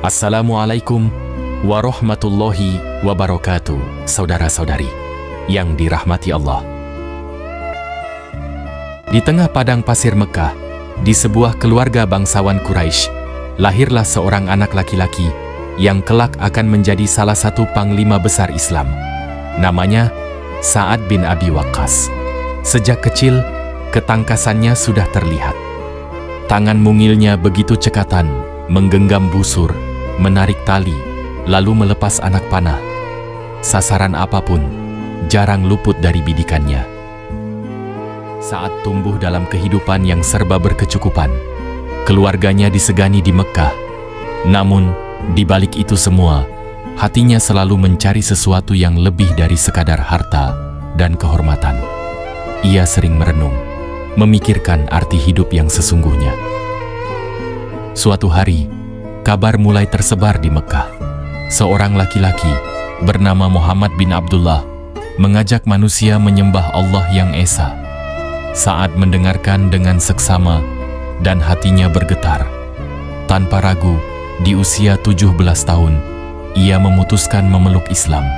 Assalamualaikum warahmatullahi wabarakatuh, saudara-saudari yang dirahmati Allah. Di tengah padang pasir Mekah, di sebuah keluarga bangsawan Quraisy, lahirlah seorang anak laki-laki yang kelak akan menjadi salah satu panglima besar Islam. Namanya Sa'ad bin Abi Waqqas. Sejak kecil, ketangkasannya sudah terlihat. Tangan mungilnya begitu cekatan, menggenggam busur, menarik tali, lalu melepas anak panah. Sasaran apapun, jarang luput dari bidikannya. Saat tumbuh dalam kehidupan yang serba berkecukupan, keluarganya disegani di Mekah. Namun, di balik itu semua, hatinya selalu mencari sesuatu yang lebih dari sekadar harta dan kehormatan. Ia sering merenung, memikirkan arti hidup yang sesungguhnya. Suatu hari, kabar mulai tersebar di Mekah. Seorang laki-laki bernama Muhammad bin Abdullah mengajak manusia menyembah Allah yang Esa. Saat mendengarkan dengan seksama dan hatinya bergetar, tanpa ragu, di usia 17 tahun, ia memutuskan memeluk Islam.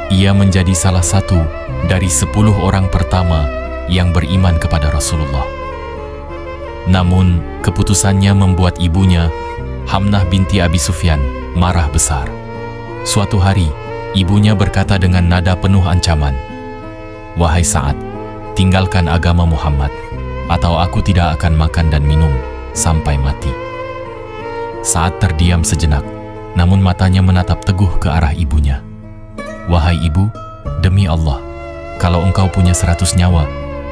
Ia menjadi salah satu dari 10 orang pertama yang beriman kepada Rasulullah. Namun, keputusannya membuat ibunya, Hamnah binti Abi Sufyan, marah besar. Suatu hari, ibunya berkata dengan nada penuh ancaman, "Wahai Sa'ad, tinggalkan agama Muhammad, atau aku tidak akan makan dan minum sampai mati." Sa'ad terdiam sejenak, namun matanya menatap teguh ke arah ibunya. "Wahai ibu, demi Allah, kalau engkau punya 100 nyawa,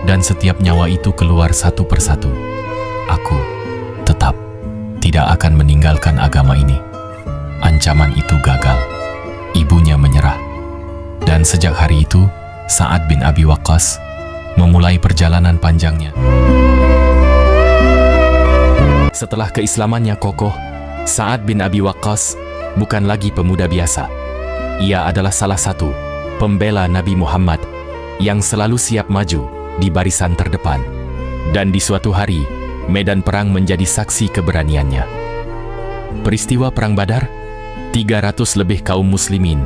dan setiap nyawa itu keluar satu persatu, aku tetap tidak akan meninggalkan agama ini." Ancaman itu gagal. Ibunya menyerah. Dan sejak hari itu, Sa'ad bin Abi Waqqas memulai perjalanan panjangnya. Setelah keislamannya kokoh, Sa'ad bin Abi Waqqas bukan lagi pemuda biasa. Ia adalah salah satu pembela Nabi Muhammad yang selalu siap maju di barisan terdepan. Dan di suatu hari, medan perang menjadi saksi keberaniannya. Peristiwa Perang Badar, 300 lebih kaum muslimin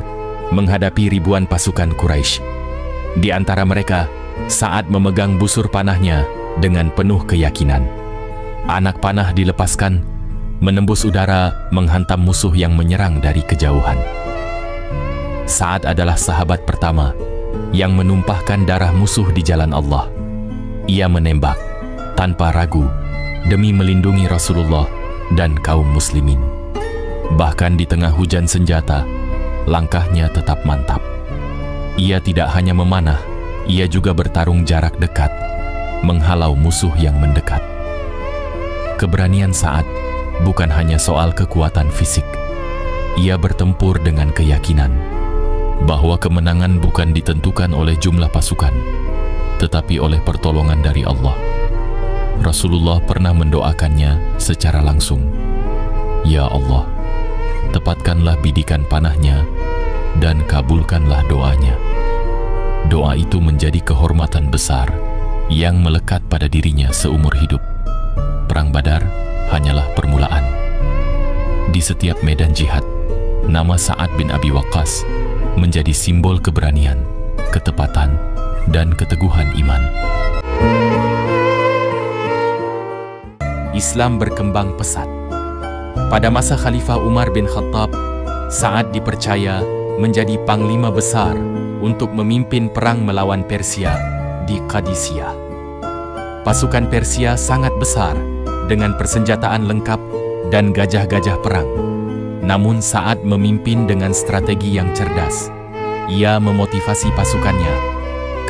menghadapi ribuan pasukan Quraisy. Di antara mereka, Sa'ad memegang busur panahnya dengan penuh keyakinan. Anak panah dilepaskan, menembus udara menghantam musuh yang menyerang dari kejauhan. Sa'ad adalah sahabat pertama yang menumpahkan darah musuh di jalan Allah. Ia menembak tanpa ragu demi melindungi Rasulullah dan kaum muslimin. Bahkan di tengah hujan senjata, langkahnya tetap mantap. Ia tidak hanya memanah, ia juga bertarung jarak dekat, menghalau musuh yang mendekat. Keberanian Sa'ad bukan hanya soal kekuatan fisik. Ia bertempur dengan keyakinan bahwa kemenangan bukan ditentukan oleh jumlah pasukan, tetapi oleh pertolongan dari Allah. Rasulullah pernah mendoakannya secara langsung, "Ya Allah, tepatkanlah bidikan panahnya dan kabulkanlah doanya." Doa itu menjadi kehormatan besar yang melekat pada dirinya seumur hidup. Perang Badar hanyalah permulaan. Di setiap medan jihad, nama Sa'ad bin Abi Waqqas menjadi simbol keberanian, ketepatan, dan keteguhan iman. Islam berkembang pesat. Pada masa Khalifah Umar bin Khattab, Sa'ad dipercaya menjadi panglima besar untuk memimpin perang melawan Persia di Qadisiyah. Pasukan Persia sangat besar dengan persenjataan lengkap dan gajah-gajah perang. Namun Sa'ad memimpin dengan strategi yang cerdas. Ia memotivasi pasukannya.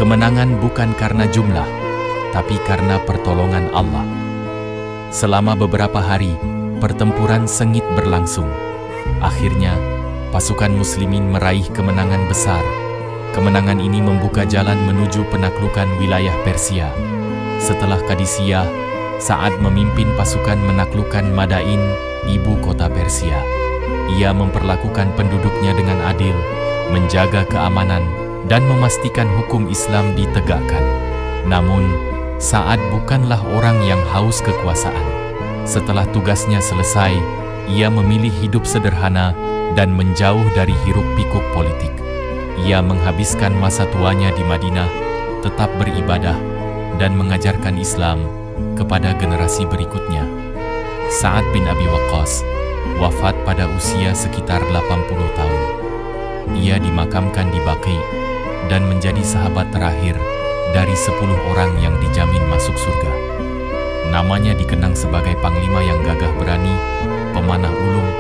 Kemenangan bukan karena jumlah, tapi karena pertolongan Allah. Selama beberapa hari, pertempuran sengit berlangsung. Akhirnya, pasukan muslimin meraih kemenangan besar. Kemenangan ini membuka jalan menuju penaklukan wilayah Persia. Setelah Qadisiyah, Sa'ad memimpin pasukan menaklukkan Madain, ibu kota Persia. Ia memperlakukan penduduknya dengan adil, menjaga keamanan, dan memastikan hukum Islam ditegakkan. Namun, Sa'ad bukanlah orang yang haus kekuasaan. Setelah tugasnya selesai, Ia memilih hidup sederhana dan menjauh dari hiruk-pikuk politik. Ia menghabiskan masa tuanya di Madinah, tetap beribadah, dan mengajarkan Islam kepada generasi berikutnya. Sa'ad bin Abi Waqqas wafat pada usia sekitar 80 tahun. Ia dimakamkan di Baqi dan menjadi sahabat terakhir dari 10 orang yang dijamin masuk surga. Namanya dikenang sebagai panglima yang gagah berani, pemanah ulung,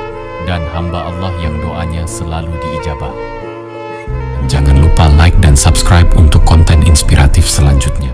dan hamba Allah yang doanya selalu diijabah. Jangan lupa like dan subscribe untuk konten inspiratif selanjutnya.